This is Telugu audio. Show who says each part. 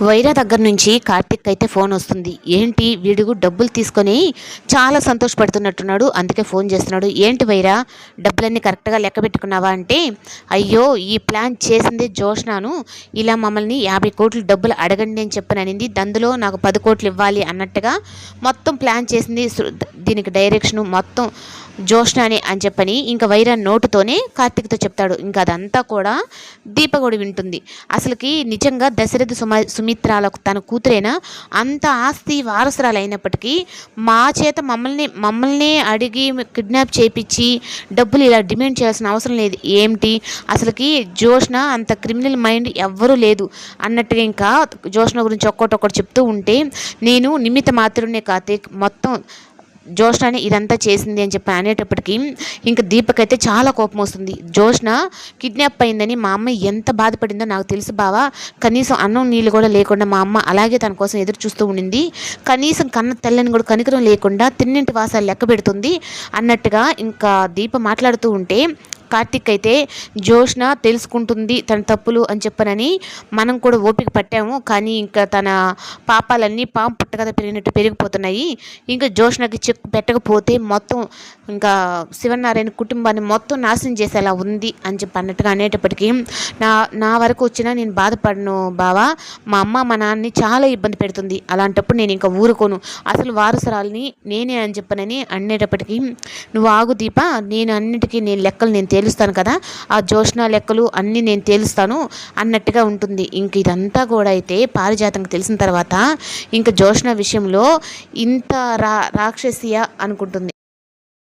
Speaker 1: వైరా దగ్గర నుంచి కార్తిక్ అయితే ఫోన్ వస్తుంది. ఏంటి వీడు డబ్బులు తీసుకొని చాలా సంతోషపడుతున్నట్టున్నాడు, అందుకే ఫోన్ చేస్తున్నాడు. ఏంటి వైరా, డబ్బులన్నీ కరెక్ట్గా లెక్క పెట్టుకున్నావా అంటే, అయ్యో ఈ ప్లాన్ చేసింది జోష్నాను. ఇలా మమ్మల్ని 50 కోట్లు డబ్బులు అడగండి అని చెప్పననింది, అందులో నాకు 10 కోట్లు ఇవ్వాలి అన్నట్టుగా మొత్తం ప్లాన్ చేసింది. దీనికి డైరెక్షను మొత్తం జోష్నాని అని చెప్పని ఇంకా వైరా నోటుతోనే కార్తిక్తో చెప్తాడు. ఇంకా అదంతా కూడా దీప కూడా వింటుంది. అసలుకి నిజంగా దశరథ సుమిత్రాలకు తన కూతురైనా అంత ఆస్తి వారసురాలు అయినప్పటికీ మా చేత మమ్మల్ని అడిగి కిడ్నాప్ చేయించి డబ్బులు ఇలా డిమాండ్ చేయాల్సిన అవసరం లేదు. ఏమిటి అసలుకి జోష్న అంత క్రిమినల్ మైండ్ ఎవ్వరూ లేదు అన్నట్టుగా ఇంకా జోష్న గురించి ఒక్కొక్కటి చెప్తూ ఉంటే, నేను నిమిత్త మాత్రమే కార్తిక్, మొత్తం జోష్నాని ఇదంతా చేసింది అని చెప్పి అనేటప్పటికీ ఇంకా దీపకైతే చాలా కోపం వస్తుంది. జోష్న కిడ్నాప్ అయిందని మా అమ్మ ఎంత బాధపడిందో నాకు తెలుసు బావా. కనీసం అన్నం నీళ్ళు కూడా లేకుండా మా అమ్మ అలాగే తన కోసం ఎదురు చూస్తూ ఉండింది. కనీసం కన్న తెల్లని కూడా కనికరం లేకుండా తిన్నింటి వాసాలు లెక్క పెడుతుంది అన్నట్టుగా ఇంకా దీప మాట్లాడుతూ ఉంటే, కార్తిక్ అయితే జోష్న తెలుసుకుంటుంది తన తప్పులు అని చెప్పనని మనం కూడా ఓపిక పట్టాము, కానీ ఇంకా తన పాపాలన్నీ పాము పుట్టకథ పెరిగినట్టు పెరిగిపోతున్నాయి. ఇంకా జోష్నకి చెక్ పెట్టకపోతే మొత్తం ఇంకా శివనారాయణ కుటుంబాన్ని మొత్తం నాశనం చేసేలా ఉంది అని చెప్పి అన్నట్టుగా అనేటప్పటికీ, నా వరకు వచ్చినా నేను బాధపడను బావా. మా అమ్మ మా నాన్నని చాలా ఇబ్బంది పెడుతుంది, అలాంటప్పుడు నేను ఇంకా ఊరుకోను, అసలు వారసురాలని నేనే అని చెప్పనని అనేటప్పటికీ, నువ్వు ఆగు దీప, నేను అన్నిటికీ లెక్కలు నేను తేలుస్తాను కదా, ఆ జోష్న లెక్కలు అన్నీ నేను తేలుస్తాను అన్నట్టుగా ఉంటుంది. ఇంక ఇదంతా కూడా అయితే పారిజాతంకి తెలిసిన తర్వాత ఇంకా జోష్న విషయంలో ఇంత రాక్షసియా అనుకుంటుంది.